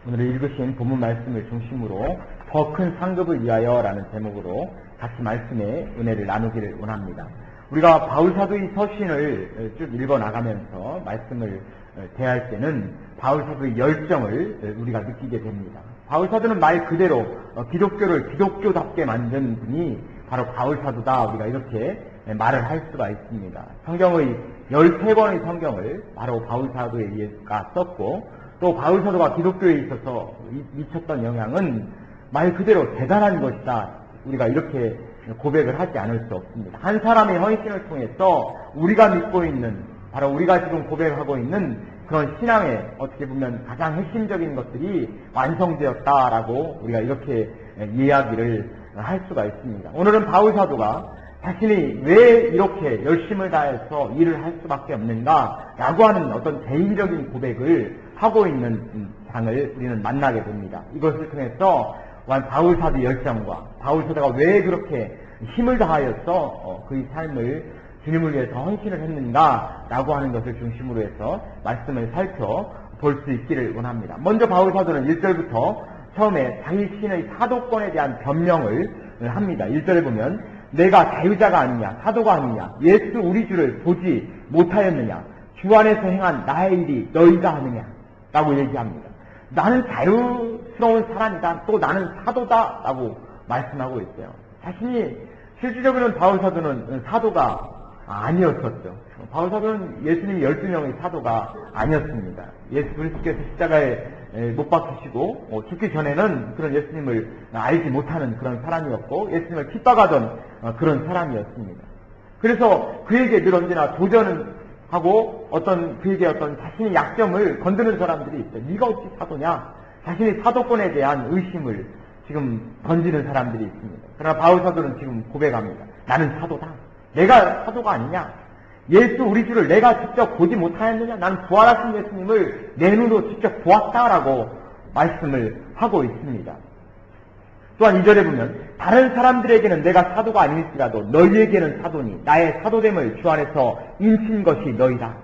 오늘 읽으신 본문 말씀을 중심으로 더 큰 상급을 위하여라는 제목으로 같이 말씀의 은혜를 나누기를 원합니다. 우리가 바울사도의 서신을 쭉 읽어나가면서 말씀을 대할 때는 바울사도의 열정을 우리가 느끼게 됩니다. 바울사도는 말 그대로 기독교를 기독교답게 만든 분이 바로 바울사도다, 우리가 이렇게 말을 할 수가 있습니다. 성경의 13권의 성경을 바로 바울사도에 의해서 썼고, 또 바울사도가 기독교에 있어서 미쳤던 영향은 말 그대로 대단한 것이다, 우리가 이렇게 고백을 하지 않을 수 없습니다. 한 사람의 헌신을 통해서 우리가 믿고 있는, 바로 우리가 지금 고백하고 있는 그런 신앙의 어떻게 보면 가장 핵심적인 것들이 완성되었다라고 우리가 이렇게 이야기를 할 수가 있습니다. 오늘은 바울사도가 자신이 왜 이렇게 열심을 다해서 일을 할 수밖에 없는가 라고 하는 어떤 개인적인 고백을 하고 있는 장을 우리는 만나게 됩니다. 이것을 통해서 바울사도의 열정과 바울사도가 왜 그렇게 힘을 다하여서 그의 삶을 주님을 위해서 헌신을 했는가 라고 하는 것을 중심으로 해서 말씀을 살펴볼 수 있기를 원합니다. 먼저 바울사도는 1절부터 처음에 자신의 사도권에 대한 변명을 합니다. 1절에 보면 내가 자유자가 아니냐, 사도가 아니냐, 예수 우리 주를 보지 못하였느냐, 주 안에서 행한 나의 일이 너희가 하느냐 라고 얘기합니다. 나는 자유스러운 사람이다, 또 나는 사도다 라고 말씀하고 있어요. 자신이 실질적으로는 바울사도는 사도가 아니었었죠. 바울사도는 예수님 12명의 사도가 아니었습니다. 예수 그리스도께서 십자가에 못 박히시고 죽기 전에는 그런 예수님을 알지 못하는 그런 사람이었고, 예수님을 핍박하던 그런 사람이었습니다. 그래서 그에게 늘 언제나 도전은 하고 그에게 어떤 자신의 약점을 건드는 사람들이 있어요. 네가 어찌 사도냐? 자신의 사도권에 대한 의심을 지금 던지는 사람들이 있습니다. 그러나 바울사도는 지금 고백합니다. 나는 사도다. 내가 사도가 아니냐? 예수 우리 주를 내가 직접 보지 못하였느냐? 나는 부활하신 예수님을 내 눈으로 직접 보았다라고 말씀을 하고 있습니다. 또한 2절에 보면 다른 사람들에게는 내가 사도가 아닐지라도 너희에게는 사도니 나의 사도됨을 주 안에서 인친 것이 너희다.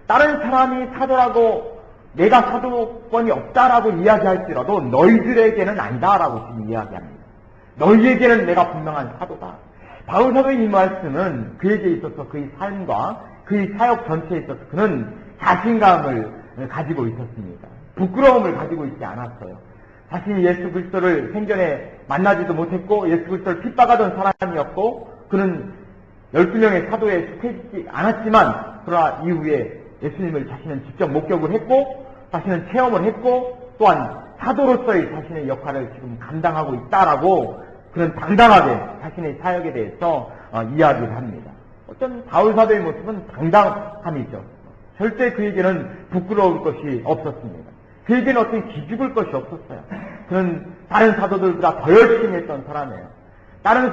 다른 사람이 사도라고 내가 사도권이 없다라고 이야기할지라도 너희들에게는 아니다라고 지금 이야기합니다. 너희에게는 내가 분명한 사도다. 바울사도의 이 말씀은 그에게 있어서 그의 삶과 그의 사역 전체에 있어서 그는 자신감을 가지고 있었습니다. 부끄러움을 가지고 있지 않았어요. 자신이 예수 그리스도를 생전에 만나지도 못했고 예수 그리스도를 핍박하던 사람이었고, 그는 12명의 사도에 속해있지 않았지만 그러나 이후에 예수님을 자신은 직접 목격을 했고 자신은 체험을 했고 또한 사도로서의 자신의 역할을 지금 감당하고 있다라고 그는 당당하게 자신의 사역에 대해서 이야기를 합니다. 어떤 바울사도의 모습은 당당함이죠. 절대 그에게는 부끄러울 것이 없었습니다. 그에게는 어떤 기죽을 것이 없었어요. 그는 다른 사도들보다 더 열심히 했던 사람이에요. 다른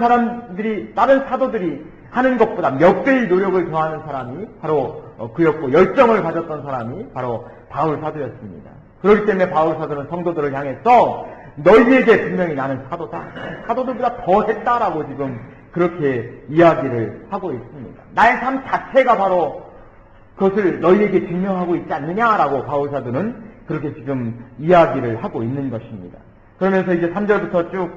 사도들이 하는 것보다 몇 배의 노력을 더하는 사람이 바로 그였고, 열정을 가졌던 사람이 바로 바울사도였습니다. 그렇기 때문에 바울사도는 성도들을 향해서 너희에게 분명히 나는 사도다, 사도들보다 더 했다라고 지금 그렇게 이야기를 하고 있습니다. 나의 삶 자체가 바로 그것을 너희에게 증명하고 있지 않느냐라고 바울사도는 그렇게 지금 이야기를 하고 있는 것입니다. 그러면서 이제 3절부터 쭉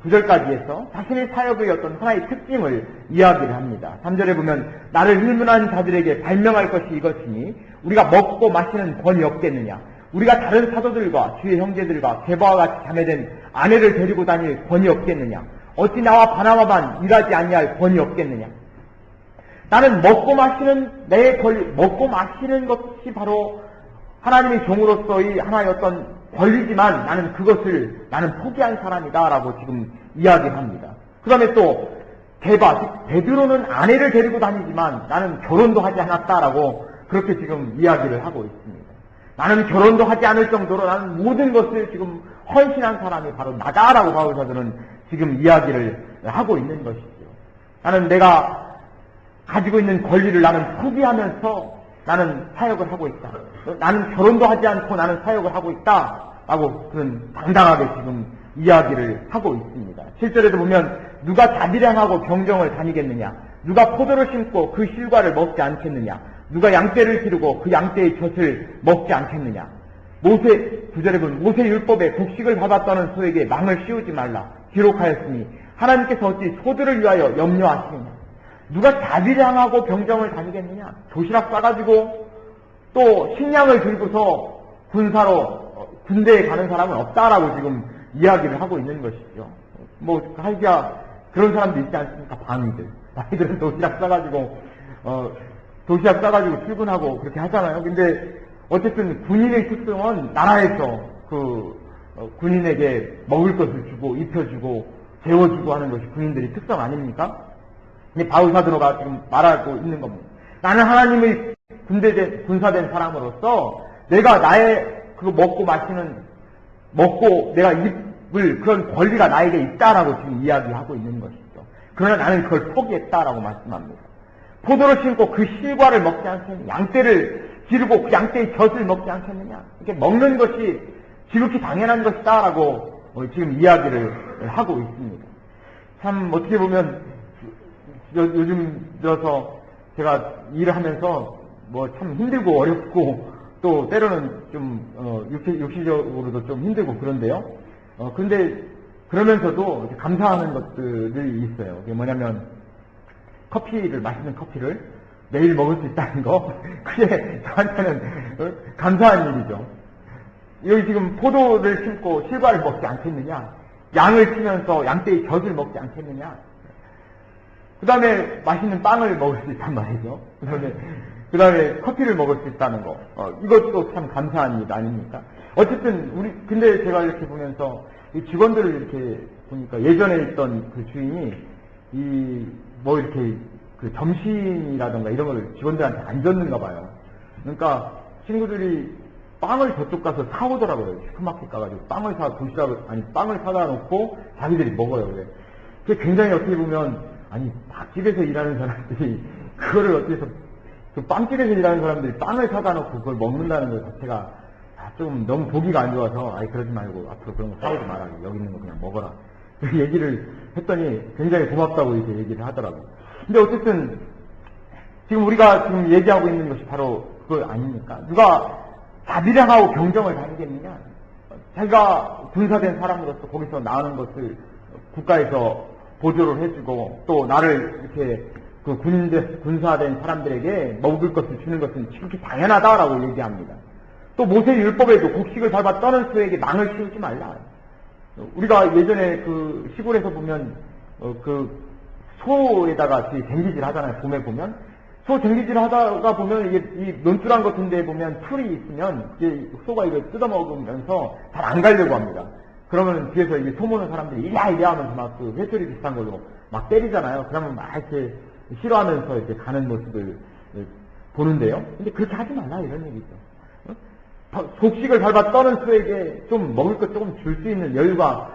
9절까지 해서 자신의 사역의 어떤 하나의 특징을 이야기를 합니다. 3절에 보면 나를 일문한 자들에게 발명할 것이 이것이니 우리가 먹고 마시는 권이 없겠느냐? 우리가 다른 사도들과 주의 형제들과 게바와 같이 자매된 아내를 데리고 다닐 권이 없겠느냐? 어찌 나와 바나바만 일하지 아니할 권이 없겠느냐? 나는 먹고 마시는 내 권리, 먹고 마시는 것이 바로 하나님의 종으로서의 하나의 어떤 권리지만 나는 포기한 사람이다라고 지금 이야기를 합니다. 그 다음에 또 베드로는 아내를 데리고 다니지만 나는 결혼도 하지 않았다라고 그렇게 지금 이야기를 하고 있습니다. 나는 결혼도 하지 않을 정도로 나는 모든 것을 지금 헌신한 사람이 바로 나다라고 바울사도는 지금 이야기를 하고 있는 것이죠. 나는 내가 가지고 있는 권리를 나는 포기하면서 나는 사역을 하고 있다. 나는 결혼도 하지 않고 나는 사역을 하고 있다 라고 그는 당당하게 지금 이야기를 하고 있습니다. 7절에도 보면 누가 자비량하고 병정을 다니겠느냐? 누가 포도를 심고 그 실과를 먹지 않겠느냐? 누가 양떼를 기르고 그 양떼의 젖을 먹지 않겠느냐? 모세, 9절에 보면 모세 율법에 곡식을 받았다는 소에게 망을 씌우지 말라 기록하였으니 하나님께서 어찌 소들을 위하여 염려하시느냐. 누가 자비량하고 병정을 다니겠느냐. 도시락 싸가지고 또 식량을 들고서 군대에 가는 사람은 없다라고 지금 이야기를 하고 있는 것이죠. 뭐 하기야 그런 사람도 있지 않습니까? 방위들은 도시락 싸가지고 출근하고 그렇게 하잖아요. 근데 어쨌든 군인의 특성은 나라에서 군인에게 먹을 것을 주고 입혀주고 재워주고 하는 것이 군인들의 특성 아닙니까? 근데 바울 사도가 지금 말하고 있는 겁니다. 나는 하나님의 군사된 사람으로서 내가 나의 먹고 내가 입을 그런 권리가 나에게 있다라고 지금 이야기하고 있는 것이죠. 그러나 나는 그걸 포기했다라고 말씀합니다. 포도를 심고 그 실과를 먹지 않겠느냐. 양떼를 기르고 그 양떼의 젖을 먹지 않겠느냐. 이렇게 먹는 것이 지극히 당연한 것이다라고 지금 이야기를 하고 있습니다. 참 어떻게 보면 요즘 들어서 제가 일을 하면서 뭐 참 힘들고 어렵고 또 때로는 좀 육신적으로도 좀 힘들고 그런데요. 근데 그러면서도 감사하는 것들이 있어요. 그게 뭐냐면 맛있는 커피를 매일 먹을 수 있다는 거. 그게 저한테는 감사한 일이죠. 여기 지금 포도를 심고 실과를 먹지 않겠느냐. 양을 치면서 양떼의 젖을 먹지 않겠느냐. 그 다음에 맛있는 빵을 먹을 수 있단 말이죠. 그 다음에 커피를 먹을 수 있다는 거. 이것도 참 감사한 일 아닙니까? 어쨌든, 근데 제가 이렇게 보면서, 이 직원들을 이렇게 보니까 예전에 있던 그 주인이, 이렇게 그 점심이라던가 이런 걸 직원들한테 안 줬는가 봐요. 그러니까 친구들이 빵을 저쪽 가서 사오더라고요. 슈퍼마켓 가가지고. 빵을 사다 놓고 자기들이 먹어요. 그래. 그게 굉장히 어떻게 보면, 밥집에서 일하는 사람들이, 그거를 어떻게 그 빵집에서 일하는 사람들이 빵을 사다 놓고 그걸 먹는다는 것 자체가 좀 너무 보기가 안 좋아서 그러지 말고 앞으로 그런 거 사오지 마라. 여기 있는 거 그냥 먹어라. 그 얘기를 했더니 굉장히 고맙다고 이렇게 얘기를 하더라고요. 근데 어쨌든 지금 우리가 지금 얘기하고 있는 것이 바로 그거 아닙니까? 누가 자비량하고 병정을 다니겠느냐? 자기가 군사된 사람으로서 거기서 나오는 것을 국가에서 보조를 해주고 또 나를 이렇게 그 군사된 사람들에게 먹을 것을 주는 것은 지극히 당연하다라고 얘기합니다. 또 모세 율법에도 곡식을 밟아 떠는 소에게 망을 씌우지 말라. 우리가 예전에 그 시골에서 보면 그 소에다가 쟁기질 하잖아요. 봄에 보면 소 쟁기질 하다가 보면 이게 이 논두랑 같은 데 보면 풀이 있으면 이게 소가 이걸 뜯어먹으면서 잘 안 가려고 합니다. 그러면 뒤에서 이게 소모는 사람들이 이래 하면서 막 그 회초리 비슷한 걸로 막 때리잖아요. 그러면 막 이렇게 싫어하면서 이렇게 가는 모습을 보는데요. 근데 그렇게 하지 말라 이런 얘기죠. 곡식을 밟아 떠는 소에게 좀 먹을 것 조금 줄 수 있는 여유가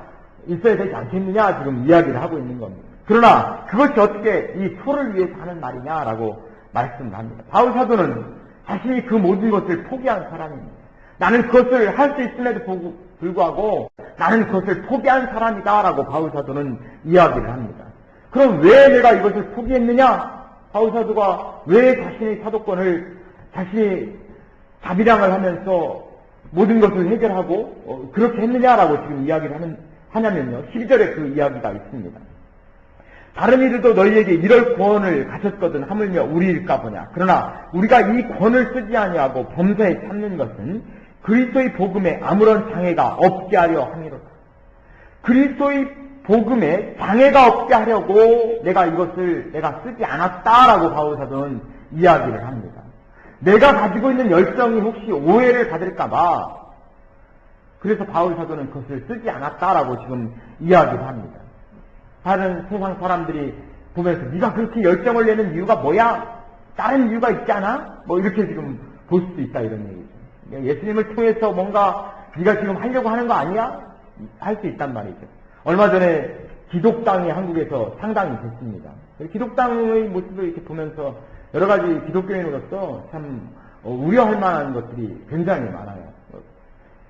있어야 되지 않겠느냐 지금 이야기를 하고 있는 겁니다. 그러나 그것이 어떻게 이 소를 위해서 하는 말이냐라고 말씀을 합니다. 바울 사도는 자신이 그 모든 것을 포기한 사람입니다. 나는 그것을 할 수 있음에도 불구하고 나는 그것을 포기한 사람이다라고 바울 사도는 이야기를 합니다. 그럼 왜 내가 이것을 포기했느냐? 바울 사도가 왜 자신의 사도권을 자신이 자비량을 하면서 모든 것을 해결하고 그렇게 했느냐라고 지금 이야기를 하냐면요. 12절에 그 이야기가 있습니다. 다른 이들도 너희에게 이럴 권을 가졌거든 하물며 우리일까 보냐. 그러나 우리가 이 권을 쓰지 아니하고 범사에 참는 것은 그리스도의 복음에 아무런 장애가 없게 하려 함이로다. 그리스도의 복음에 장애가 없게 하려고 내가 쓰지 않았다라고 바울 사도는 이야기를 합니다. 내가 가지고 있는 열정이 혹시 오해를 받을까봐 그래서 바울 사도는 그것을 쓰지 않았다라고 지금 이야기를 합니다. 다른 세상 사람들이 보면서 네가 그렇게 열정을 내는 이유가 뭐야? 다른 이유가 있지 않아? 뭐 이렇게 지금 볼 수도 있다 이런 얘기죠. 예수님을 통해서 뭔가 네가 지금 하려고 하는 거 아니야? 할 수 있단 말이죠. 얼마 전에 기독당이 한국에서 상당히 됐습니다. 기독당의 모습을 이렇게 보면서 여러 가지 기독교인으로서 참 우려할 만한 것들이 굉장히 많아요.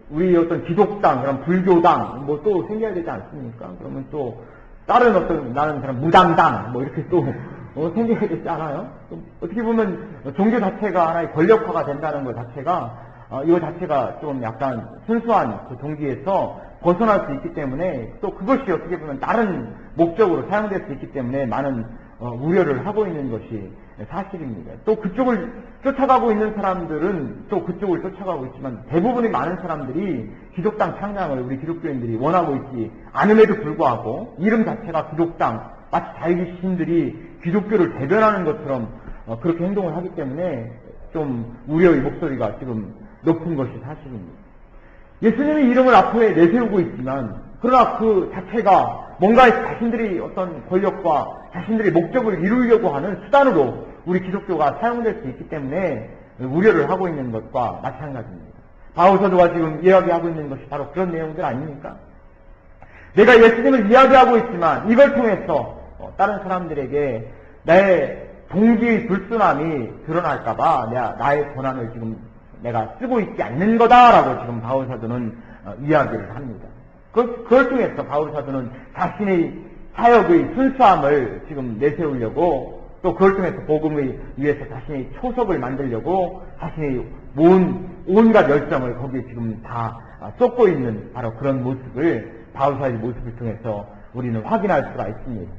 우리 어떤 기독당, 그런 불교당 뭐 또 생겨야 되지 않습니까? 그러면 또 다른 어떤 나는 사람 무당당 뭐 이렇게 또 생겨야 되지 않아요? 어떻게 보면 종교 자체가 하나의 권력화가 된다는 것 자체가 이거 자체가 좀 약간 순수한 그 동기에서 벗어날 수 있기 때문에 또 그것이 어떻게 보면 다른 목적으로 사용될 수 있기 때문에 많은 우려를 하고 있는 것이 사실입니다. 또 그쪽을 쫓아가고 있는 사람들은 또 그쪽을 쫓아가고 있지만 대부분의 많은 사람들이 기독당 창당을 우리 기독교인들이 원하고 있지 않음에도 불구하고 이름 자체가 기독당, 마치 자기 신들이 기독교를 대변하는 것처럼 그렇게 행동을 하기 때문에 좀 우려의 목소리가 지금 높은 것이 사실입니다. 예수님의 이름을 앞에 내세우고 있지만 그러나 그 자체가 뭔가 자신들이 어떤 권력과 자신들의 목적을 이루려고 하는 수단으로 우리 기독교가 사용될 수 있기 때문에 우려를 하고 있는 것과 마찬가지입니다. 바울 사도가 지금 이야기하고 있는 것이 바로 그런 내용들 아닙니까? 내가 예수님을 이야기하고 있지만 이걸 통해서 다른 사람들에게 나의 동기의 불순함이 드러날까봐 나의 권한을 지금 내가 쓰고 있지 않는 거다라고 지금 바울 사도는 이야기를 합니다. 그걸 통해서 바울 사도는 자신의 사역의 순수함을 지금 내세우려고 또 그걸 통해서 복음의 위해서 자신의 초석을 만들려고 자신의 온갖 열정을 거기에 지금 다 쏟고 있는 바로 그런 모습을 바울 사도의 모습을 통해서 우리는 확인할 수가 있습니다.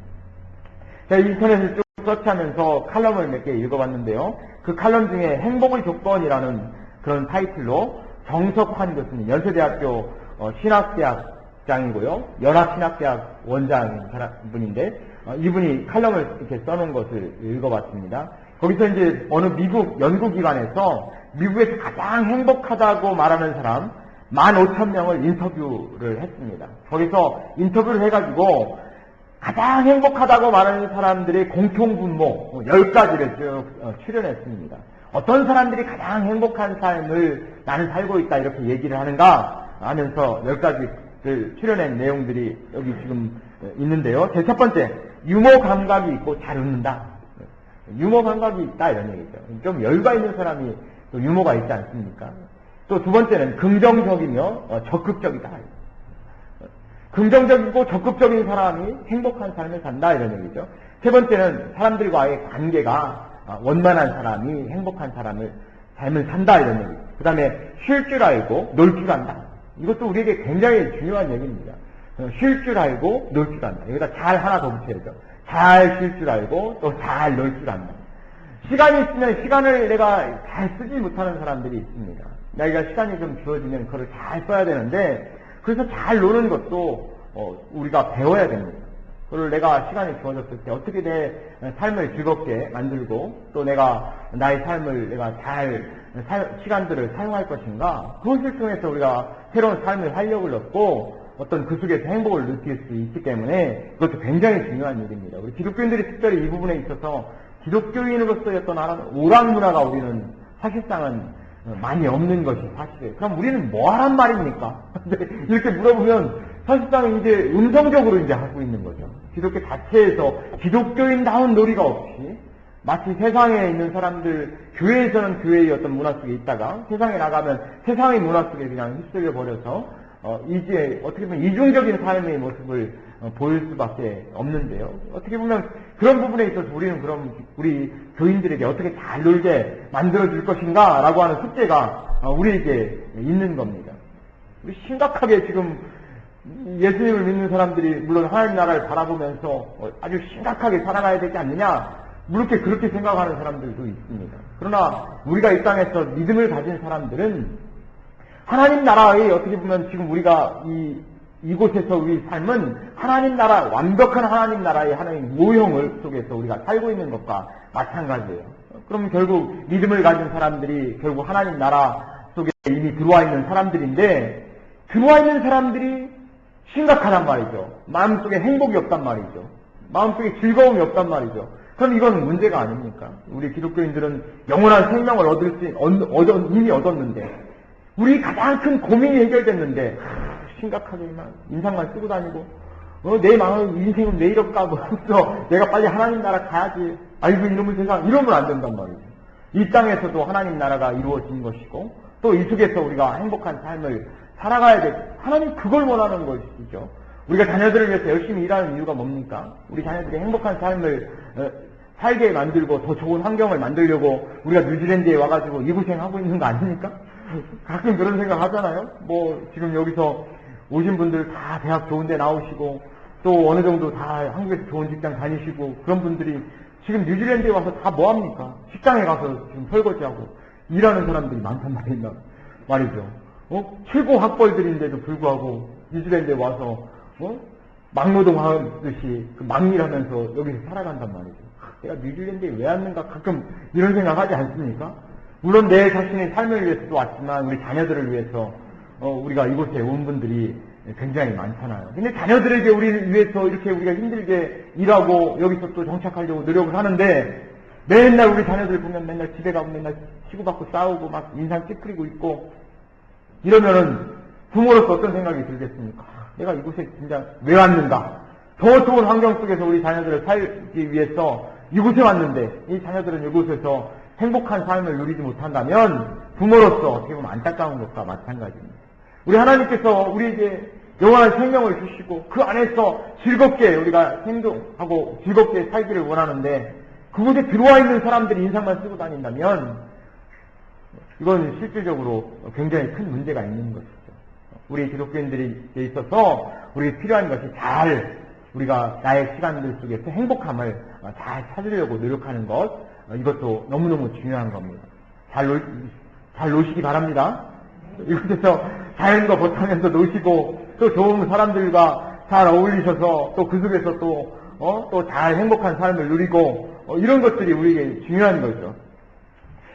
제가 인터넷을 쭉 서치하면서 칼럼을 몇 개 읽어봤는데요. 그 칼럼 중에 행복의 조건이라는 그런 타이틀로 정석환 교수님, 연세대학교 신학대학장이고요. 연합신학대학 원장인 분인데 이분이 칼럼을 이렇게 써놓은 것을 읽어봤습니다. 거기서 이제 어느 미국 연구기관에서 미국에서 가장 행복하다고 말하는 사람 15,000명을 인터뷰를 했습니다. 거기서 인터뷰를 해가지고 가장 행복하다고 말하는 사람들의 공통분모 10가지를 쭉 출연했습니다. 어떤 사람들이 가장 행복한 삶을 나는 살고 있다 이렇게 얘기를 하는가 하면서 10가지를 출연한 내용들이 여기 지금 있는데요. 제 첫 번째, 유머 감각이 있고 잘 웃는다. 유머 감각이 있다 이런 얘기죠. 좀 여유가 있는 사람이 또 유머가 있지 않습니까? 또 두 번째는 긍정적이며 적극적이다. 긍정적이고 적극적인 사람이 행복한 삶을 산다 이런 얘기죠. 세 번째는 사람들과의 관계가 원만한 사람이 행복한 삶을 산다 이런 얘기죠. 그 다음에 쉴 줄 알고 놀 줄 안다. 이것도 우리에게 굉장히 중요한 얘기입니다. 쉴 줄 알고 놀 줄 안다. 여기다 잘 하나 더 붙여야죠. 잘 쉴 줄 알고 또 잘 놀 줄 안다. 시간이 있으면 시간을 내가 잘 쓰지 못하는 사람들이 있습니다. 내가 시간이 좀 주어지면 그걸 잘 써야 되는데 그래서 잘 노는 것도 우리가 배워야 됩니다. 그걸 내가 시간이 주어졌을 때 어떻게 내 삶을 즐겁게 만들고 또 내가 나의 삶을 내가 잘 시간들을 사용할 것인가 그것을 통해서 우리가 새로운 삶의 활력을 얻고 어떤 그 속에서 행복을 느낄 수 있기 때문에 그것도 굉장히 중요한 일입니다. 우리 기독교인들이 특별히 이 부분에 있어서 기독교인으로서의 어떤 오락문화가 우리는 사실상은 많이 없는 것이 사실이에요. 그럼 우리는 뭐 하란 말입니까? 이렇게 물어보면 사실상 이제 음성적으로 이제 하고 있는 거죠. 기독교 자체에서 기독교인다운 놀이가 없이 마치 세상에 있는 사람들, 교회에서는 교회의 어떤 문화 속에 있다가 세상에 나가면 세상의 문화 속에 그냥 휩쓸려 버려서 이제 어떻게 보면 이중적인 삶의 모습을 보일 수밖에 없는데요. 어떻게 보면 그런 부분에 있어서 우리는 그럼 우리 교인들에게 어떻게 잘 놀게 만들어줄 것인가 라고 하는 숙제가 우리에게 있는 겁니다. 우리 심각하게 지금 예수님을 믿는 사람들이 물론 하나님 나라를 바라보면서 아주 심각하게 살아가야 되지 않느냐 그렇게 생각하는 사람들도 있습니다. 그러나 우리가 이 땅에서 믿음을 가진 사람들은 하나님 나라의 어떻게 보면 지금 우리가 이곳에서 우리 삶은 하나님 나라, 완벽한 하나님 나라의 하나의 모형을 속에서 우리가 살고 있는 것과 마찬가지예요. 그럼 결국 믿음을 가진 사람들이 결국 하나님 나라 속에 이미 들어와 있는 사람들인데 들어와 있는 사람들이 심각하단 말이죠. 마음속에 행복이 없단 말이죠. 마음속에 즐거움이 없단 말이죠. 그럼 이건 문제가 아닙니까? 우리 기독교인들은 영원한 생명을 이미 얻었는데 우리 가장 큰 고민이 해결됐는데 심각하게만 인상만 쓰고 다니고 내 마음 인생은 왜 이럴까 하면서 내가 빨리 하나님 나라 가야지 아이고 이놈의 세상 이러면 안 된단 말이죠. 이 땅에서도 하나님 나라가 이루어진 것이고 또 이 속에서 우리가 행복한 삶을 살아가야 돼. 하나님 그걸 원하는 것이죠. 우리가 자녀들을 위해서 열심히 일하는 이유가 뭡니까? 우리 자녀들이 행복한 삶을 살게 만들고 더 좋은 환경을 만들려고 우리가 뉴질랜드에 와가지고 이 고생하고 있는 거 아닙니까? 가끔 그런 생각 하잖아요. 뭐 지금 여기서 오신 분들 다 대학 좋은 데 나오시고 또 어느 정도 다 한국에서 좋은 직장 다니시고 그런 분들이 지금 뉴질랜드에 와서 다 뭐합니까? 식당에 가서 지금 설거지하고 일하는 사람들이 많단 말이죠. 최고 학벌들인데도 불구하고 뉴질랜드에 와서 막노동 하듯이 그 막일하면서 여기서 살아간단 말이죠. 내가 뉴질랜드에 왜 왔는가 가끔 이런 생각하지 않습니까? 물론 내 자신의 삶을 위해서도 왔지만 우리 자녀들을 위해서 우리가 이곳에 온 분들이 굉장히 많잖아요. 근데 자녀들에게 우리를 위해서 이렇게 우리가 힘들게 일하고 여기서 또 정착하려고 노력을 하는데 맨날 우리 자녀들 보면 맨날 집에 가고 맨날 치고받고 싸우고 막 인상 찌푸리고 있고 이러면은 부모로서 어떤 생각이 들겠습니까? 내가 이곳에 진짜 왜 왔는가? 더 좋은 환경 속에서 우리 자녀들을 살기 위해서 이곳에 왔는데 이 자녀들은 이곳에서 행복한 삶을 누리지 못한다면 부모로서 어떻게 보면 안타까운 것과 마찬가지입니다. 우리 하나님께서 우리에게 영원한 생명을 주시고 그 안에서 즐겁게 우리가 행동하고 즐겁게 살기를 원하는데 그곳에 들어와 있는 사람들이 인상만 쓰고 다닌다면 이건 실질적으로 굉장히 큰 문제가 있는 것이죠. 우리 기독교인들에 있어서 우리에게 필요한 것이 잘 우리가 나의 시간들 속에서 행복함을 잘 찾으려고 노력하는 것 이것도 너무너무 중요한 겁니다. 잘 노시기 바랍니다. 이곳에서 자연과 버타면서 노시고 또 좋은 사람들과 잘 어울리셔서 또 그 속에서 또 잘 행복한 삶을 누리고 이런 것들이 우리에게 중요한 거죠.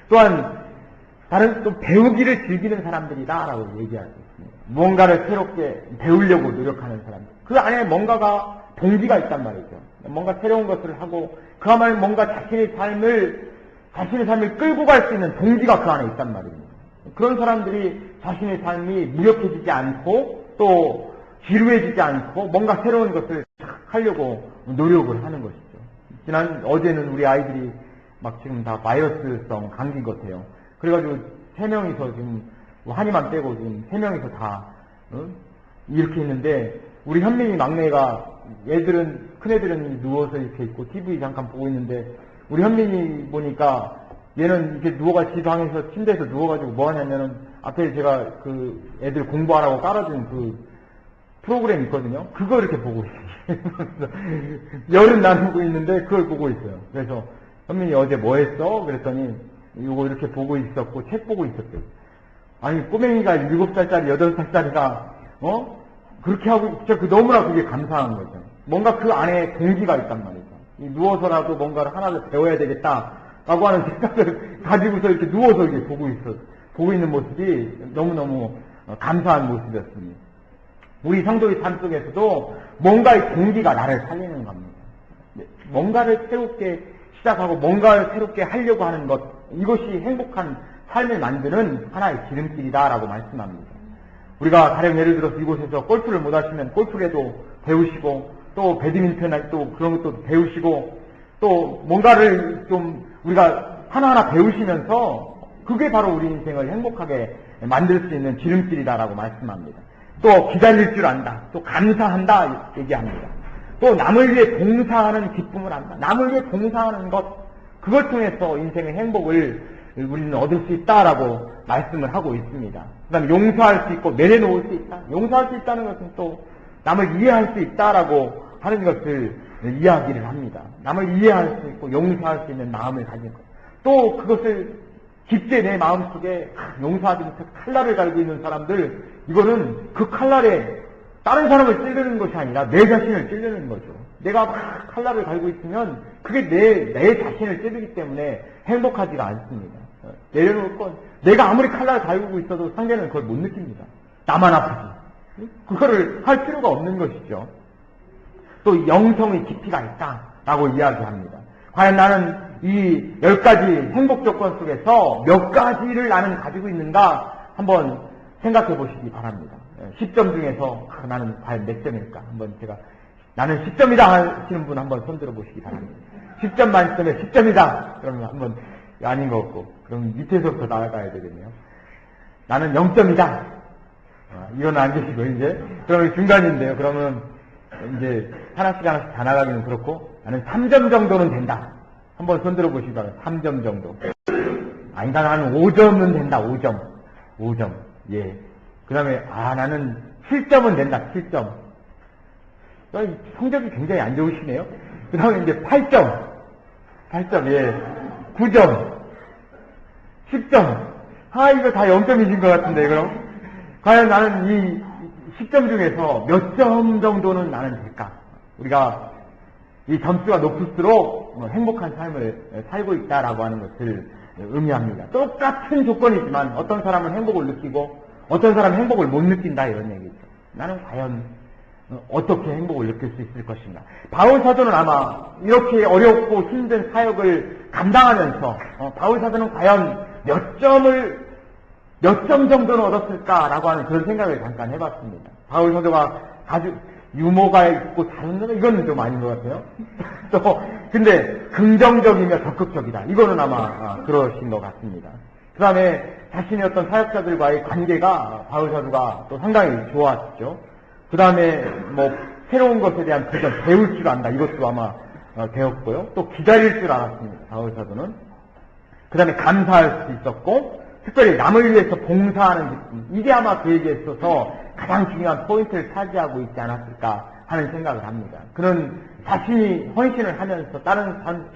또한 다른 또 배우기를 즐기는 사람들이다라고 얘기하고 있습니다. 무언가를 새롭게 배우려고 노력하는 사람들. 그 안에 뭔가가 동기가 있단 말이죠. 뭔가 새로운 것을 하고 그야말로 뭔가 자신의 삶을 끌고 갈 수 있는 동기가 그 안에 있단 말입니다. 그런 사람들이 자신의 삶이 무력해지지 않고 또 지루해지지 않고 뭔가 새로운 것을 하려고 노력을 하는 것이죠. 어제는 우리 아이들이 막 지금 다 바이러스성 감기 같아요. 그래가지고 3명이서 지금 한이만 빼고 지금 3명이서 다 이렇게 있는데 우리 현민이 막내가 큰애들은 누워서 이렇게 있고 TV 잠깐 보고 있는데 우리 현민이 보니까 얘는 이렇게 누워가지고 지 방에서 침대에서 누워가지고 뭐 하냐면은 앞에 제가 그 애들 공부하라고 깔아준 그 프로그램 있거든요. 그거 이렇게 보고 있어요. 열은 나누고 있는데 그걸 보고 있어요. 그래서 현민이 어제 뭐 했어? 그랬더니 이거 이렇게 보고 있었고 책 보고 있었대요. 아니 꼬맹이가 7살짜리 8살짜리가 그렇게 하고 진짜 너무나 그게 감사한 거죠. 뭔가 그 안에 동기가 있단 말이죠. 누워서라도 뭔가를 하나를 배워야 되겠다라고 하는 생각을 가지고서 이렇게 누워서 이렇게 보고 있는 모습이 너무너무 감사한 모습이었습니다. 우리 성도의 삶 속에서도 뭔가의 동기가 나를 살리는 겁니다. 뭔가를 새롭게 시작하고 뭔가를 새롭게 하려고 하는 것, 이것이 행복한 삶을 만드는 하나의 기름길이다라고 말씀합니다. 우리가 가령 예를 들어서 이곳에서 골프를 못 하시면 골프라도 배우시고 또 배드민턴 또 그런 것도 배우시고 또 뭔가를 좀 우리가 하나하나 배우시면서 그게 바로 우리 인생을 행복하게 만들 수 있는 기름길이다라고 말씀합니다. 또 기다릴 줄 안다. 또 감사한다 얘기합니다. 또 남을 위해 봉사하는 기쁨을 안다. 남을 위해 봉사하는 것, 그것 통해서 인생의 행복을 우리는 얻을 수 있다라고 말씀을 하고 있습니다. 그 다음에 용서할 수 있고 내려놓을 수 있다. 용서할 수 있다는 것은 또 남을 이해할 수 있다라고 하는 것을 이야기를 합니다. 남을 이해할 수 있고 용서할 수 있는 마음을 가진 것. 또 그것을 깊게 내 마음속에 용서하지 못해 칼날을 갈고 있는 사람들, 이거는 그 칼날에 다른 사람을 찌르는 것이 아니라 내 자신을 찌르는 거죠. 내가 막 칼날을 갈고 있으면 그게 내 자신을 찌르기 때문에 행복하지가 않습니다. 내려놓을 건 내가 아무리 칼날을 갈고 있어도 상대는 그걸 못 느낍니다. 나만 아프지. 그거를 할 필요가 없는 것이죠. 또 영성의 깊이가 있다라고 이야기합니다. 과연 나는 이 10가지 행복 조건 속에서 몇 가지를 나는 가지고 있는가 한번 생각해 보시기 바랍니다. 10점 중에서 나는 과연 몇 점일까? 한번 나는 10점이다 하시는 분 한번 손들어 보시기 바랍니다. 10점 만점에 10점이다! 그러면 한번 아닌 것 같고, 그럼 밑에서부터 나아가야 되겠네요. 나는 0점이다! 이건 안 계시고, 이제. 그러면 중간인데요. 그러면 이제 하나씩 다 나가기는 그렇고, 나는 3점 정도는 된다. 한번 손들어 보시기 바랍니다. 3점 정도. 아니다, 나는 5점은 된다, 5점. 5점. 예. 그 다음에, 나는 7점은 낸다, 7점. 성적이 굉장히 안 좋으시네요. 그 다음에 이제 8점. 8점, 예. 9점. 10점. 이거 다 0점이신 것 같은데, 그럼? 과연 나는 이 10점 중에서 몇 점 정도는 나는 될까? 우리가 이 점수가 높을수록 행복한 삶을 살고 있다라고 하는 것을 의미합니다. 똑같은 조건이지만 어떤 사람은 행복을 느끼고 어떤 사람은 행복을 못 느낀다 이런 얘기죠. 나는 과연 어떻게 행복을 느낄 수 있을 것인가. 바울 사도는 아마 이렇게 어렵고 힘든 사역을 감당하면서 바울 사도는 과연 몇 점 정도는 얻었을까라고 하는 그런 생각을 잠깐 해봤습니다. 바울 사도가 아주 유머가 있고 다른 거는 이거는 좀 아닌 것 같아요. 또 근데 긍정적이며 적극적이다. 이거는 아마 그러신 것 같습니다. 그 다음에 자신의 어떤 사역자들과의 관계가 바울 사도가 또 상당히 좋았죠. 그 다음에 뭐 새로운 것에 대한 도전, 배울 줄 안다. 이것도 아마 배웠고요. 또 기다릴 줄 알았습니다. 바울 사도는. 그 다음에 감사할 수 있었고, 특별히 남을 위해서 봉사하는 느낌. 이게 아마 그에게 있어서 가장 중요한 포인트를 차지하고 있지 않았을까 하는 생각을 합니다. 그는 자신이 헌신을 하면서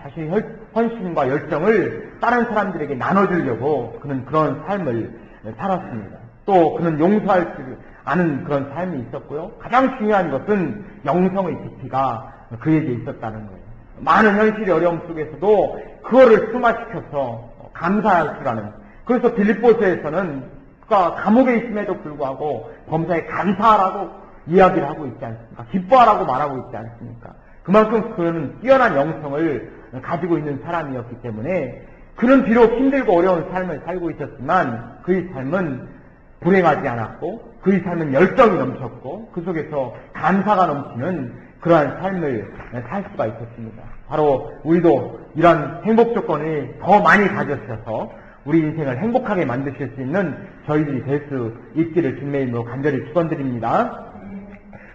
자신의 헌신과 열정을 다른 사람들에게 나눠주려고 그는 그런 삶을 살았습니다. 또 그는 용서할 줄 아는 그런 삶이 있었고요. 가장 중요한 것은 영성의 깊이가 그에게 있었다는 거예요. 많은 현실의 어려움 속에서도 그거를 승화시켜서 감사할 줄 아는. 그래서 빌립보서에서는 감옥에 있음에도 불구하고 범사에 감사하라고 이야기를 하고 있지 않습니까? 기뻐하라고 말하고 있지 않습니까? 그만큼 그는 뛰어난 영성을 가지고 있는 사람이었기 때문에 그는 비록 힘들고 어려운 삶을 살고 있었지만 그의 삶은 불행하지 않았고 그의 삶은 열정이 넘쳤고 그 속에서 감사가 넘치는 그러한 삶을 살 수가 있었습니다. 바로 우리도 이러한 행복 조건을 더 많이 가져셔서 우리 인생을 행복하게 만드실 수 있는 저희들이 될 수 있기를 주님의 이름으로 간절히 축원드립니다.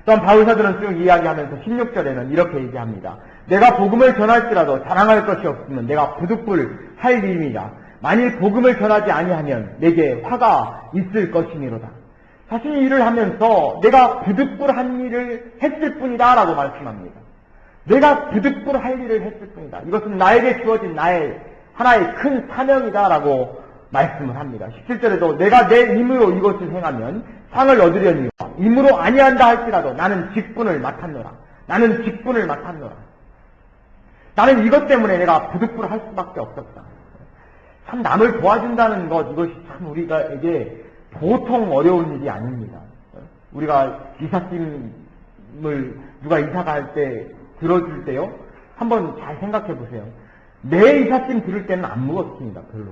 또한 바울 사도는 쭉 이야기하면서 16절에는 이렇게 얘기합니다. 내가 복음을 전할지라도 자랑할 것이 없으면 내가 부득불 할 일입니다. 만일 복음을 전하지 아니하면 내게 화가 있을 것이니로다. 자신이 일을 하면서 내가 부득불한 일을 했을 뿐이다 라고 말씀합니다. 내가 부득불 할 일을 했을 뿐이다. 이것은 나에게 주어진 나의 하나의 큰 사명이다 라고 말씀을 합니다. 17절에도 내가 내 힘으로 이것을 행하면 상을 얻으려니와 힘으로 아니한다 할지라도 나는 직분을 맡았노라. 나는 직분을 맡았노라. 나는 이것 때문에 내가 부득불 할 수밖에 없었다. 참 남을 도와준다는 것, 이것이 참 우리가에게 보통 어려운 일이 아닙니다. 우리가 이삿짐을 누가 이사가 할 때 들어줄 때요, 한번 잘 생각해 보세요. 내 이삿짐 들을 때는 안 무겁습니다, 별로.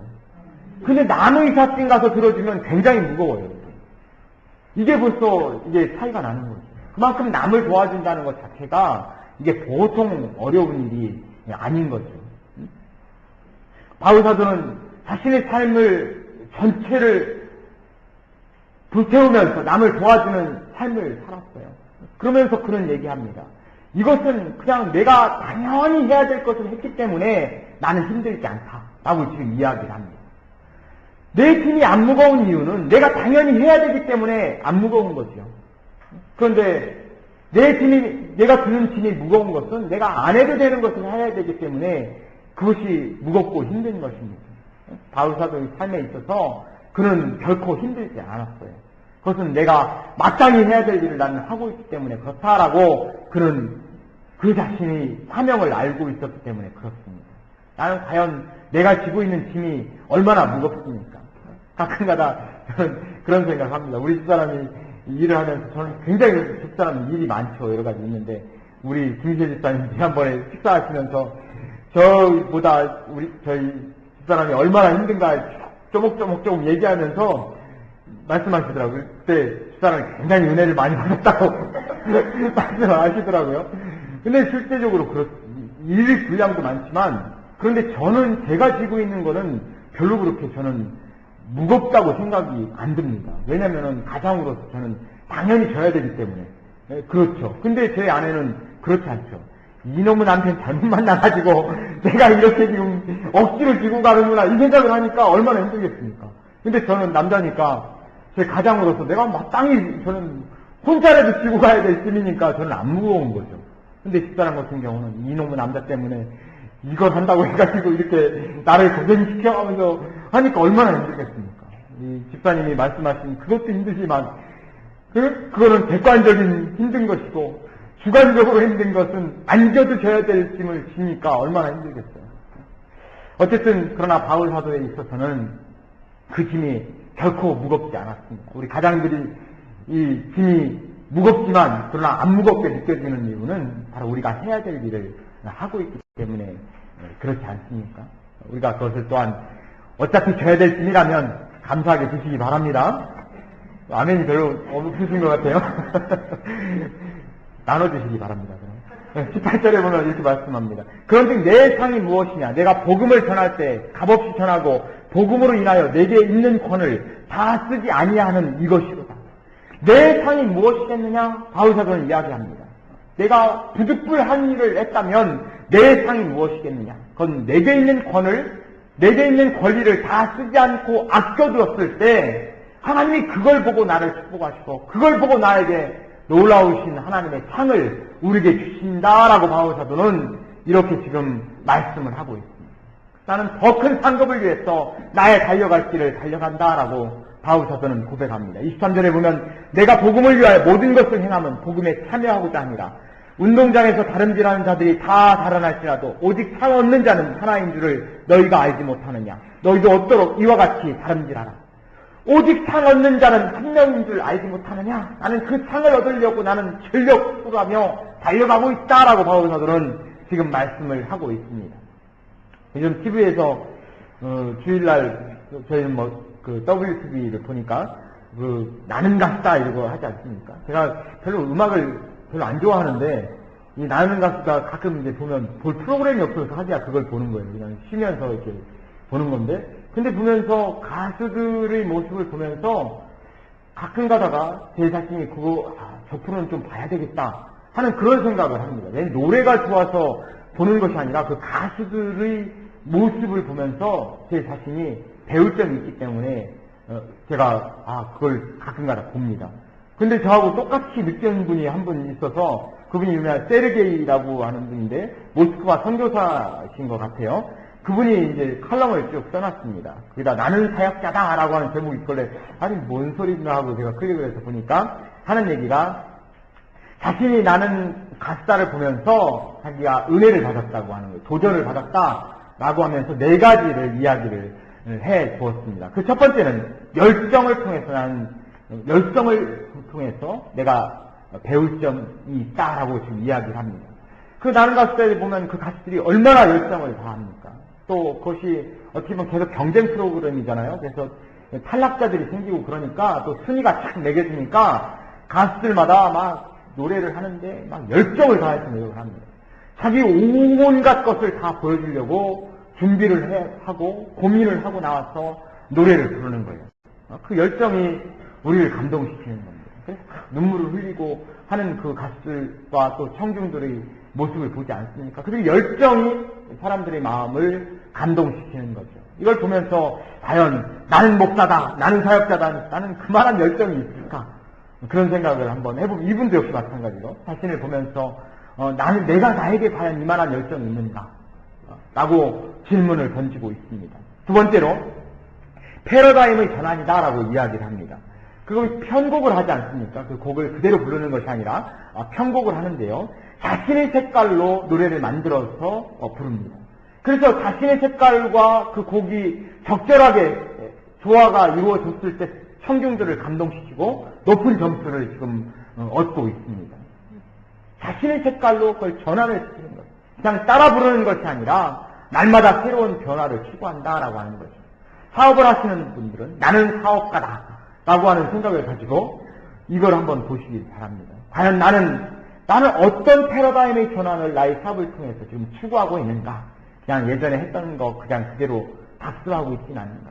근데 남의 이삿짐 가서 들어주면 굉장히 무거워요. 이게 벌써 이게 차이가 나는 거죠. 그만큼 남을 도와준다는 것 자체가 이게 보통 어려운 일이 아닌 거죠. 바울 사도는 자신의 삶을 전체를 불태우면서 남을 도와주는 삶을 살았어요. 그러면서 그런 얘기합니다. 이것은 그냥 내가 당연히 해야 될 것을 했기 때문에 나는 힘들지 않다라고 지금 이야기를 합니다. 내 짐이 안 무거운 이유는 내가 당연히 해야 되기 때문에 안 무거운 거죠. 그런데 내가 드는 짐이 무거운 것은 내가 안 해도 되는 것을 해야 되기 때문에 그것이 무겁고 힘든 것입니다. 바울 사도의 삶에 있어서 그는 결코 힘들지 않았어요. 그것은 내가 마땅히 해야 될 일을 나는 하고 있기 때문에 그렇다라고 그는 그 자신의 사명을 알고 있었기 때문에 그렇습니다. 나는 과연 내가 지고 있는 짐이 얼마나 무겁습니까? 가끔가다 저는 그런 생각을 합니다. 우리 집사람이 일을 하면서 저는 굉장히 집사람 일이 많죠. 여러 가지 있는데 우리 김세 집사님 지난번에 식사하시면서 저보다 저희 집사람이 얼마나 힘든가 조목조목 얘기하면서 말씀하시더라고요. 그때 집사람이 굉장히 은혜를 많이 받았다고 말씀을 하시더라고요. 근데 실제적으로 일 분량도 많지만 그런데 저는 제가 지고 있는 거는 별로 그렇게 저는 무겁다고 생각이 안 듭니다. 왜냐면은 가장으로서 저는 당연히 져야 되기 때문에. 그렇죠. 근데 제 아내는 그렇지 않죠. 이놈의 남편 잘못 만나가지고 내가 이렇게 지금 억지로 지고 가는구나 이 생각을 하니까 얼마나 힘들겠습니까? 근데 저는 남자니까 제 가장으로서 내가 마땅히 저는 혼자라도 지고 가야 될 짐이니까 저는 안 무거운 거죠. 근데 집사람 같은 경우는 이놈의 남자 때문에 이걸 한다고 해가지고 이렇게 나를 고생시켜가면서 하니까 얼마나 힘들겠습니까? 이 집사님이 말씀하신 그것도 힘들지만 그거는 객관적인 힘든 것이고 주관적으로 힘든 것은 안 져도 져야 될 짐을 지니까 얼마나 힘들겠어요. 어쨌든 그러나 바울 사도에 있어서는 그 짐이 결코 무겁지 않았습니다. 우리 가장들이 이 짐이 무겁지만 그러나 안 무겁게 느껴지는 이유는 바로 우리가 해야 될 일을 하고 있기 때문에 그렇지 않습니까? 우리가 그것을 또한 어차피 져야 될 짐이라면 감사하게 드시기 바랍니다. 아멘이 별로 없으신 것 같아요. 나눠주시기 바랍니다. 18절에 보면 이렇게 말씀합니다. 그런즉 내 상이 무엇이냐? 내가 복음을 전할 때 값없이 전하고 복음으로 인하여 내게 있는 권을 다 쓰지 아니하는 이것이로다. 내 상이 무엇이겠느냐? 바울사도는 이야기합니다. 내가 부득불한 일을 했다면 내 상이 무엇이겠느냐? 그건 내게 있는 권을, 내게 있는 권리를 다 쓰지 않고 아껴두었을 때 하나님이 그걸 보고 나를 축복하시고 그걸 보고 나에게 놀라우신 하나님의 상을 우리에게 주신다라고 바울사도는 이렇게 지금 말씀을 하고 있습니다. 나는 더 큰 상급을 위해서 나의 달려갈 길을 달려간다라고 바울사도는 고백합니다. 23절에 보면 내가 복음을 위하여 모든 것을 행하면 복음에 참여하고자 하니라. 운동장에서 다름질하는 자들이 다 달아날지라도 오직 상 얻는 자는 하나인 줄을 너희가 알지 못하느냐. 너희도 얻도록 이와 같이 다름질하라. 오직 상 얻는 자는 한 명인 줄 알지 못하느냐? 나는 그 상을 얻으려고 나는 전력투구하며 달려가고 있다라고 바울사도는 지금 말씀을 하고 있습니다. 요즘 TV에서 주일날 저희는 그 WTV를 보니까 나는 가수다 이러고 하지 않습니까? 제가 별로 음악을 별로 안 좋아하는데 이 나는 가수가 가끔 이제 보면 볼 프로그램이 없어서 하지야 그걸 보는 거예요. 그냥 쉬면서 이렇게 보는 건데, 근데 보면서 가수들의 모습을 보면서 가끔 가다가 제 자신이 저 프로는 좀 봐야 되겠다 하는 그런 생각을 합니다. 왜 노래가 좋아서 보는 것이 아니라 그 가수들의 모습을 보면서 제 자신이 배울 점이 있기 때문에 제가 그걸 가끔 가다 봅니다. 근데 저하고 똑같이 느끼는 분이 한 분 있어서 그분이 유명한 세르게이라고 하는 분인데 모스크바 선교사신 것 같아요. 그분이 이제 칼럼을 쭉 써놨습니다. 거기다 나는 사역자다라고 하는 제목이 있길래 아니 뭔 소리나 하고 제가 클릭을 해서 보니까 하는 얘기가 자신이 나는 가수다를 보면서 자기가 은혜를 받았다고 하는 거예요. 도전을 받았다라고 하면서 네 가지를 이야기를 해 주었습니다. 그 첫 번째는 열정을 통해서 내가 배울 점이 있다라고 지금 이야기를 합니다. 그 나는 가수다에 보면 그 가수들이 얼마나 열정을 다합니까? 또 그것이 어떻게 보면 계속 경쟁 프로그램이잖아요. 그래서 탈락자들이 생기고 그러니까 또 순위가 쫙 매겨지니까 가수들마다 막 노래를 하는데 막 열정을 다해서 노력을 합니다. 자기 온갖 것을 다 보여주려고 준비를 하고 고민을 하고 나와서 노래를 부르는 거예요. 그 열정이 우리를 감동시키는 겁니다. 그래서 눈물을 흘리고 하는 그 가수들과 또 청중들의 모습을 보지 않습니까? 그리고 열정이 사람들의 마음을 감동시키는 거죠. 이걸 보면서 과연 나는 목사다, 나는 사역자다, 나는 그만한 열정이 있을까? 그런 생각을 한번 해보면 이분도 역시 마찬가지로 자신을 보면서 내가 나에게 과연 이만한 열정이 있는가? 라고 질문을 던지고 있습니다. 두 번째로 패러다임의 전환이다라고 이야기를 합니다. 그걸 편곡을 하지 않습니까? 그 곡을 그대로 부르는 것이 아니라 편곡을 하는데요. 자신의 색깔로 노래를 만들어서 부릅니다. 그래서 자신의 색깔과 그 곡이 적절하게 조화가 이루어졌을 때 청중들을 감동시키고 높은 점수를 지금 얻고 있습니다. 자신의 색깔로 그걸 전환을 시키는 거예요. 그냥 따라 부르는 것이 아니라 날마다 새로운 변화를 추구한다라고 하는 거죠. 사업을 하시는 분들은 나는 사업가다 라고 하는 생각을 가지고 이걸 한번 보시기 바랍니다. 과연 나는 어떤 패러다임의 전환을 나의 사업을 통해서 지금 추구하고 있는가? 그냥 예전에 했던 거 그냥 그대로 답습하고 있지는 않는가?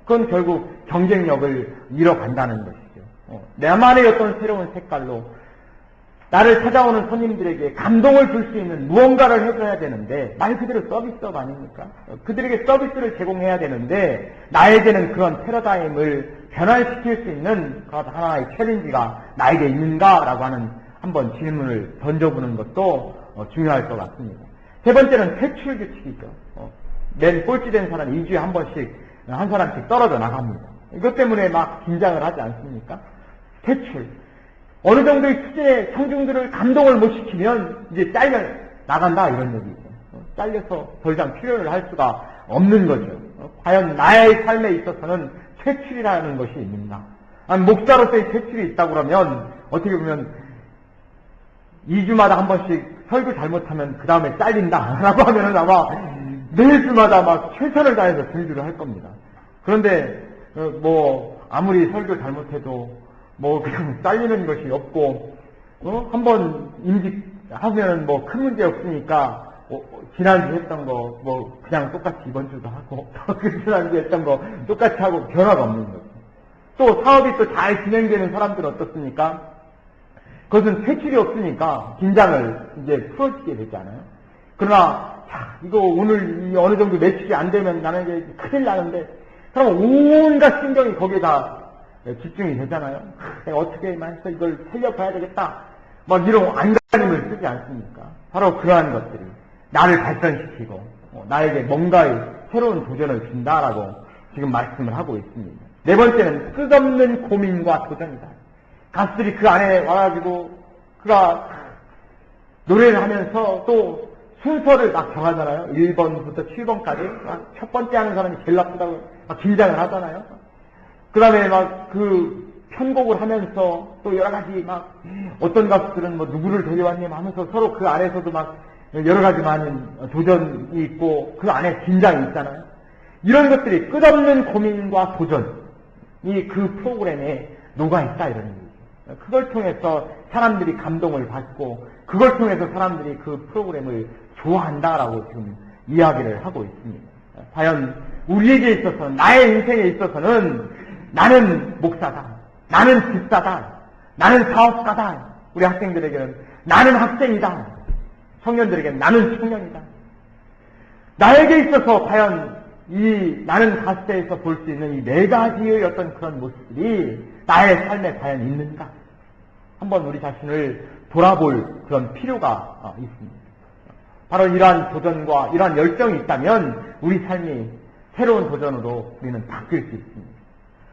그건 결국 경쟁력을 잃어간다는 것이죠. 나만의 어떤 새로운 색깔로 나를 찾아오는 손님들에게 감동을 줄 수 있는 무언가를 해줘야 되는데, 말 그대로 서비스업 아닙니까? 그들에게 서비스를 제공해야 되는데, 나에게는 그런 패러다임을 변화시킬 수 있는 그런 하나의 챌린지가 나에게 있는가라고 하는 한번 질문을 던져보는 것도 중요할 것 같습니다. 세 번째는 퇴출 규칙이죠. 맨 꼴찌된 사람이 2주에 한 번씩 한 사람씩 떨어져 나갑니다. 이것 때문에 막 긴장을 하지 않습니까? 퇴출. 어느 정도의 수준의 청중들을 감동을 못 시키면 이제 잘려 나간다 이런 얘기죠. 잘려서 더 이상 필요를 할 수가 없는 거죠. 과연 나의 삶에 있어서는 퇴출이라는 것이 있는가? 아니, 목사로서의 퇴출이 있다고 그러면 어떻게 보면 2주마다 한 번씩 설교 잘못하면 그 다음에 잘린다라고 하면은 아마 매주마다 막 최선을 다해서 설교를 할 겁니다. 그런데 뭐 아무리 설교 잘못해도 뭐 그냥 잘리는 것이 없고 한번 임직하면 뭐 큰 문제 없으니까 지난주 했던 거 뭐 그냥 똑같이 이번 주도 하고 그 지난주 했던 거 똑같이 하고 변화가 없는 거죠. 또 사업이 또 잘 진행되는 사람들은 어떻습니까? 그것은 퇴출이 없으니까 긴장을 이제 풀어지게 되잖아요. 그러나 이거 오늘 어느 정도 매출이 안 되면 나는 이제 큰일 나는데 그럼 온갖 신경이 거기에다 집중이 되잖아요. 내가 어떻게만 해서 이걸 살려봐야 되겠다. 막 이런 안간힘을 쓰지 않습니까? 바로 그러한 것들이 나를 발전시키고 나에게 뭔가의 새로운 도전을 준다라고 지금 말씀을 하고 있습니다. 네 번째는 끝없는 고민과 도전이다. 가수들이 그 안에 와가지고 그가 노래를 하면서 또 순서를 막 정하잖아요. 1번부터 7번까지 첫 번째 하는 사람이 제일 나쁘다고 막 긴장을 하잖아요. 그 다음에 막 그 편곡을 하면서 또 여러 가지 막 어떤 가수들은 뭐 누구를 데려왔니 하면서 서로 그 안에서도 막 여러 가지 많은 도전이 있고 그 안에 긴장이 있잖아요. 이런 것들이 끝없는 고민과 도전이 그 프로그램에 녹아있다 이런 얘기죠. 그걸 통해서 사람들이 감동을 받고 그걸 통해서 사람들이 그 프로그램을 좋아한다라고 지금 이야기를 하고 있습니다. 과연 우리에게 있어서는 나의 인생에 있어서는 나는 목사다, 나는 집사다, 나는 사업가다. 우리 학생들에게는 나는 학생이다, 청년들에게는 나는 청년이다. 나에게 있어서 과연 이 나는 가스대에서 볼 수 있는 이 네 가지의 어떤 그런 모습들이 나의 삶에 과연 있는가? 한번 우리 자신을 돌아볼 그런 필요가 있습니다. 바로 이러한 도전과 이러한 열정이 있다면 우리 삶이 새로운 도전으로 우리는 바뀔 수 있습니다.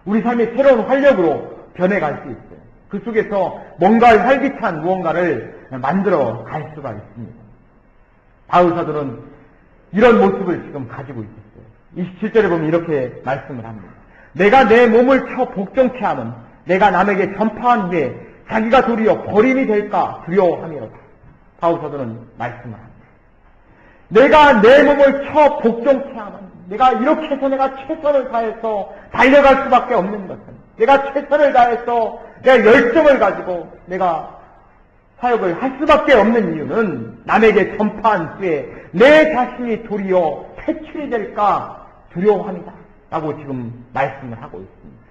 우리 삶이 새로운 활력으로 변해갈 수 있어요. 그 속에서 뭔가 활기찬 무언가를 만들어 갈 수가 있습니다. 바울 사도는 이런 모습을 지금 가지고 있었어요. 27절에 보면 이렇게 말씀을 합니다. 내가 내 몸을 쳐 복종케 하면 내가 남에게 전파한 후에 자기가 도리어 버림이 될까 두려워함이로다. 바울 사도는 말씀을 합니다. 내가 내 몸을 쳐 복종케 하면 내가 이렇게 해서 내가 최선을 다해서 달려갈 수밖에 없는 것은 내가 최선을 다해서 내가 열정을 가지고 내가 사역을 할 수밖에 없는 이유는 남에게 전파한 후에 내 자신이 도리어 퇴출이 될까 두려워합니다. 라고 지금 말씀을 하고 있습니다.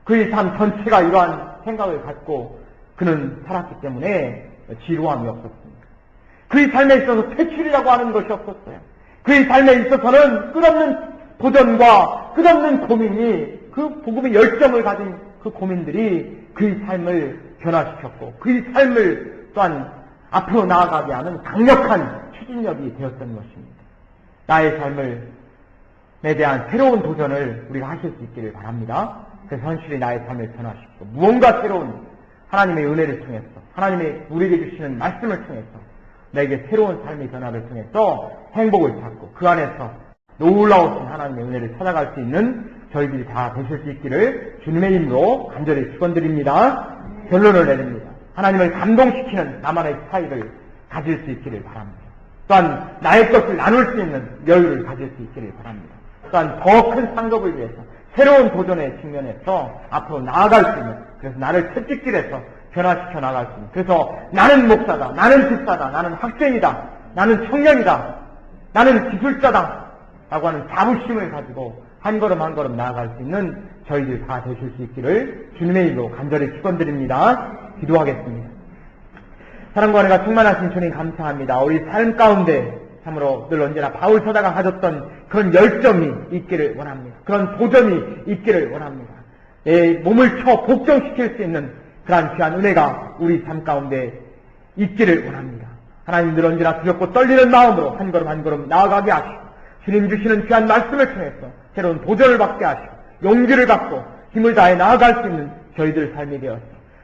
그의 삶 전체가 이러한 생각을 갖고 그는 살았기 때문에 지루함이 없었습니다. 그의 삶에 있어서 퇴출이라고 하는 것이 없었어요. 그의 삶에 있어서는 끝없는 도전과 끝없는 고민이 그 복음의 열정을 가진 그 고민들이 그의 삶을 변화시켰고 그의 삶을 또한 앞으로 나아가게 하는 강력한 추진력이 되었던 것입니다. 나의 삶에 대한 새로운 도전을 우리가 하실 수 있기를 바랍니다. 그래서 현실이 나의 삶을 변화시키고 무언가 새로운 하나님의 은혜를 통해서 하나님의 우리에게 주시는 말씀을 통해서 내게 새로운 삶의 변화를 통해서 행복을 찾고 그 안에서 놀라우신 하나님의 은혜를 찾아갈 수 있는 저희들이 다 되실 수 있기를 주님의 이름으로 간절히 축원드립니다. 결론을 내립니다. 하나님을 감동시키는 나만의 스타일을 가질 수 있기를 바랍니다. 또한 나의 것을 나눌 수 있는 여유를 가질 수 있기를 바랍니다. 또한 더 큰 상급을 위해서 새로운 도전에 직면해서 앞으로 나아갈 수 있는, 그래서 나를 채찍질해서 변화시켜 나갈 수 있는, 그래서 나는 목사다, 나는 집사다, 나는 학생이다, 나는 청년이다, 나는 기술자다 라고 하는 자부심을 가지고 한 걸음 한 걸음 나아갈 수 있는 저희들 다 되실 수 있기를 주님의 이름으로 간절히 축원드립니다. 기도하겠습니다. 사랑과 은혜가 충만하신 주님 감사합니다. 우리 삶 가운데 참으로 늘 언제나 바울 사도가 가졌던 그런 열정이 있기를 원합니다. 그런 도전이 있기를 원합니다. 몸을 쳐 복종시킬 수 있는 그러한 귀한 은혜가 우리 삶 가운데 있기를 원합니다. 하나님 늘 언제나 두렵고 떨리는 마음으로 한 걸음 한 걸음 나아가게 하시고 주님 주시는 귀한 말씀을 통해서 새로운 도전을 받게 하시고 용기를 갖고 힘을 다해 나아갈 수 있는 저희들 삶이 되어서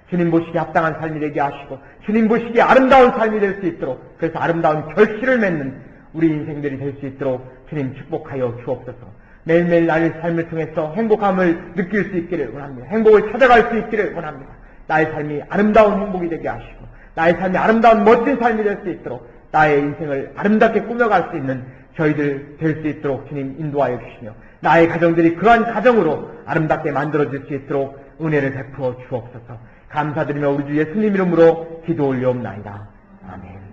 주님 보시기에 합당한 삶이 되게 하시고 주님 보시기에 아름다운 삶이 될 수 있도록, 그래서 아름다운 결실을 맺는 우리 인생들이 될 수 있도록 주님 축복하여 주옵소서. 매일매일 나의 삶을 통해서 행복함을 느낄 수 있기를 원합니다. 행복을 찾아갈 수 있기를 원합니다. 나의 삶이 아름다운 행복이 되게 하시고 나의 삶이 아름다운 멋진 삶이 될 수 있도록 나의 인생을 아름답게 꾸며갈 수 있는 저희들 될 수 있도록 주님 인도하여 주시며 나의 가정들이 그러한 가정으로 아름답게 만들어질 수 있도록 은혜를 베풀어 주옵소서. 감사드리며 우리 주 예수님 이름으로 기도 올려옵나이다. 아멘.